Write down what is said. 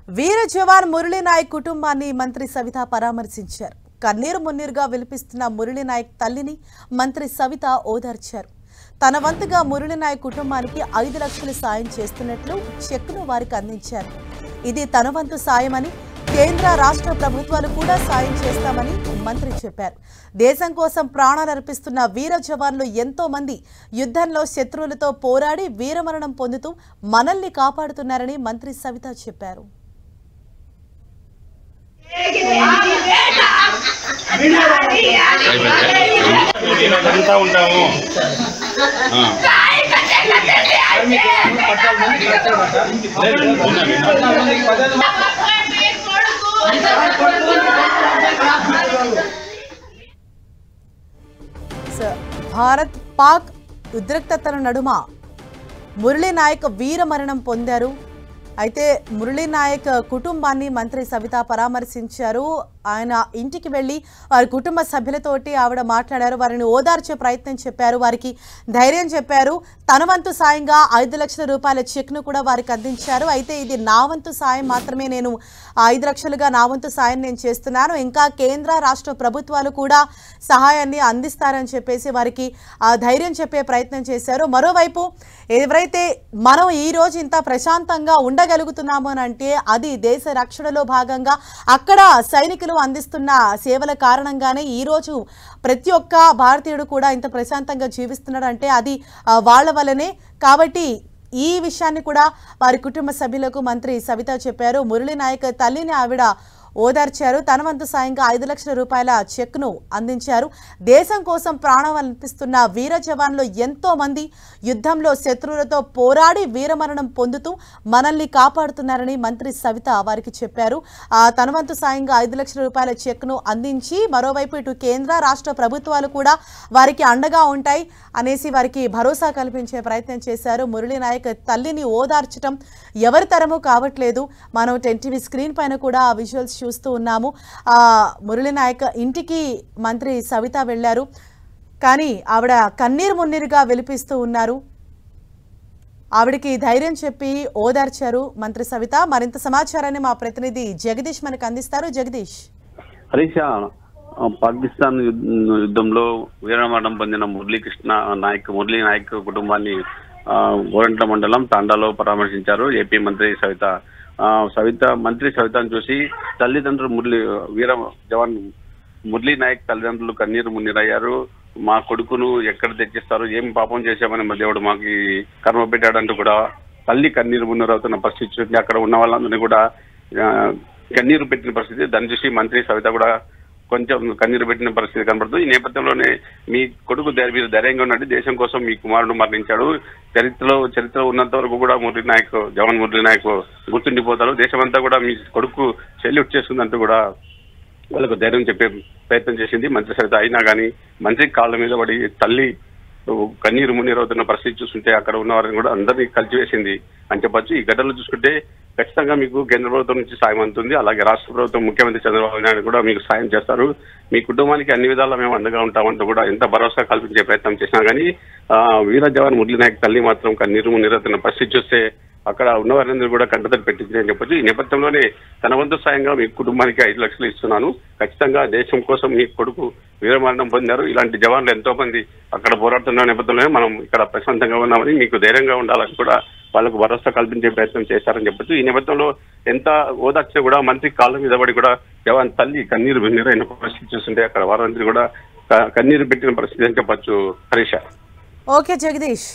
వీర జవాన్ మురళీ నాయక్ కుటుంబాన్ని మంత్రి సవిత పరామర్శించారు. కన్నీరు మున్నీరుగా విలిపిస్తున్న మురళీ నాయక్ తల్లిని మంత్రి సవిత ఓదార్చారు. తన వంతుగా మురళీ నాయక్ కుటుంబానికి 5 లక్షలు సాయం చేస్తున్నట్లు చెక్కును వారికి అందించారు. ఇది తన వంతు సాయమని, కేంద్ర రాష్ట్ర ప్రభుత్వాలు కూడా సాయం చేస్తామని మంత్రి చెప్పారు. దేశం కోసం ప్రాణాలు అర్పిస్తున్న వీర జవాన్లు ఎంతో మంది యుద్ధంలో శత్రువులతో పోరాడి వీరమరణం పొందుతూ మనల్ని కాపాడుతున్నారని మంత్రి సవిత చెప్పారు. భారత్ పాక్ ఉద్రిక్తతల నడుమ మురళీ నాయక్ వీరమరణం పొందారు. అయితే మురళీ నాయక్ కుటుంబాన్ని మంత్రి సవిత పరామర్శించారు. ఆయన ఇంటికి వెళ్లి వారి కుటుంబ సభ్యులతోటి ఆవిడ మాట్లాడారు. వారిని ఓదార్చే ప్రయత్నం చెప్పారు, వారికి ధైర్యం చెప్పారు. తన వంతు సాయంగా 5 లక్షల రూపాయల చెక్ను కూడా వారికి అందించారు. అయితే ఇది నా వంతు సాయం మాత్రమే, నేను 5 లక్షలుగా నా వంతు సాయం నేను చేస్తున్నాను, ఇంకా కేంద్ర రాష్ట్ర ప్రభుత్వాలు కూడా సహాయాన్ని అందిస్తారని చెప్పేసి వారికి ధైర్యం చెప్పే ప్రయత్నం చేశారు. మరోవైపు ఎవరైతే మనం ఈ రోజు ఇంత ప్రశాంతంగా ఉండగలుగుతున్నాము అని అంటే అది దేశ రక్షణలో భాగంగా అక్కడ సైనికులు అందిస్తున్న సేవల కారణంగానే ఈ రోజు ప్రతి ఒక్క భారతీయుడు కూడా ఇంత ప్రశాంతంగా జీవిస్తున్నాడు అంటే అది వాళ్ళ వల్లనే. కాబట్టి ఈ విషయాన్ని కూడా వారి కుటుంబ సభ్యులకు మంత్రి సవిత చెప్పారు. మురళీ నాయక్ తల్లిని ఆవిడ ఓదార్చారు. తన వంతు సాయంగా 5 లక్షల రూపాయల చెక్ను అందించారు. దేశం కోసం ప్రాణాలు అర్పిస్తున్న వీర జవాన్లు ఎంతో మంది యుద్ధంలో శత్రువులతో పోరాడి వీరమరణం పొందుతూ మనల్ని కాపాడుతున్నారని మంత్రి సవిత వారికి చెప్పారు. తన వంతు సాయంగా 5 లక్షల రూపాయల చెక్ను అందించి మరోవైపు ఇటు కేంద్ర రాష్ట్ర ప్రభుత్వాలు కూడా వారికి అండగా ఉంటాయి అనేసి వారికి భరోసా కల్పించే ప్రయత్నం చేశారు. మురళీ నాయక్ తల్లిని ఓదార్చడం ఎవరి తరమూ కావట్లేదు. మనం 10 టీవీ స్క్రీన్ పైన కూడా ఆ విజువల్స్ చూస్తూ ఉన్నాము. మురళీ నాయక్ ఇంటికి మంత్రి సవిత వెళ్లారు, కానీ ఆవిడ కన్నీరు మున్నీరుగా విలిపిస్తూ ఉన్నారు. ఆవిడకి ధైర్యం చెప్పి ఓదార్చారు మంత్రి సవిత. మరింత సమాచారాన్ని మా ప్రతినిధి జగదీష్ మనకు అందిస్తారు. జగదీష్. హరీష, పాకిస్తాన్ యుద్ధంలో వీరమరణం పొందిన మురళీ నాయక్ కుటుంబాన్ని గోరంట్ల మండలం తాండాలో పరామర్శించారు ఏపీ మంత్రి సవిత. మంత్రి సవితను చూసి తల్లిదండ్రులు వీర జవాన్ మురళీ నాయక్ తల్లిదండ్రులు కన్నీరు మున్నీరయ్యారు. మా కొడుకును ఎక్కడ తెచ్చిస్తారు, ఏం పాపం చేశామని దేవుడు మాకు కర్మ పెట్టాడంటూ కూడా తల్లి కన్నీరు మున్నీరవుతున్న పరిస్థితి, అక్కడ ఉన్న వాళ్ళందరినీ కూడా కన్నీరు పెట్టిన పరిస్థితి. దాన్ని చూసి మంత్రి సవిత కూడా కొంచెం కన్నీరు పెట్టిన పరిస్థితి కనబడుతుంది. ఈ నేపథ్యంలోనే మీ కొడుకు మీరు ధైర్యంగా ఉన్నట్టు దేశం కోసం మీ కుమారుడు మరణించాడు, చరిత్ర ఉన్నంత వరకు కూడా జవాన్ మురళీ నాయక్ గుర్తుండిపోతారు, దేశమంతా కూడా మీ కొడుకు సెల్యూట్ చేస్తుందంటూ కూడా వాళ్ళకు ధైర్యం చెప్పే ప్రయత్నం చేసింది మంత్రి సవిత. అయినా కానీ మంత్రి కాళ్ళ మీద పడి తల్లి కన్నీరు మున్నీరవుతున్న పరిస్థితి చూస్తుంటే అక్కడ ఉన్న వారిని కూడా అందరినీ కలిసివేసింది అని చెప్పొచ్చు. ఈ ఘటనలు చూసుకుంటే ఖచ్చితంగా మీకు కేంద్ర ప్రభుత్వం నుంచి సాయం అందుతుంది, అలాగే రాష్ట్ర ప్రభుత్వం ముఖ్యమంత్రి చంద్రబాబు నాయుడు కూడా మీకు సాయం చేస్తారు. మీ కుటుంబానికి అన్ని విధాలా మేము అండగా ఉంటామంటూ కూడా ఎంత భరోసా కల్పించే ప్రయత్నం చేసినా కానీ వీర జవాన్ మురళీ నాయక్ తల్లి మాత్రం కన్నీరు మున్నీరవుతున్న పరిస్థితి చూస్తే అక్కడ ఉన్నవారందరూ కూడా కంటతడి పెట్టింది అని చెప్పొచ్చు. ఈ నేపథ్యంలోనే తన వంతు సాయంగా మీ కుటుంబానికి 5 లక్షలు ఇస్తున్నాను, ఖచ్చితంగా దేశం కోసం మీ కొడుకు వీరమరణం పొందారు, ఇలాంటి జవాన్లు ఎంతో మంది అక్కడ పోరాడుతున్న నేపథ్యంలోనే మనం ఇక్కడ ప్రశాంతంగా ఉన్నామని, మీకు ధైర్యంగా ఉండాలని కూడా వాళ్ళకు భరోసా కల్పించే ప్రయత్నం చేశారని చెప్పొచ్చు. ఈ నేపథ్యంలో ఎంత ఓదార్చినా కూడా మంత్రి కాళ్ళ మీద పడి కూడా జవాన్ తల్లి కన్నీరు అయిన పరిస్థితి చూస్తుంటే అక్కడ వారందరూ కూడా కన్నీరు పెట్టిన పరిస్థితి అని చెప్పొచ్చు. హరీష. ఓకే జగదీష్.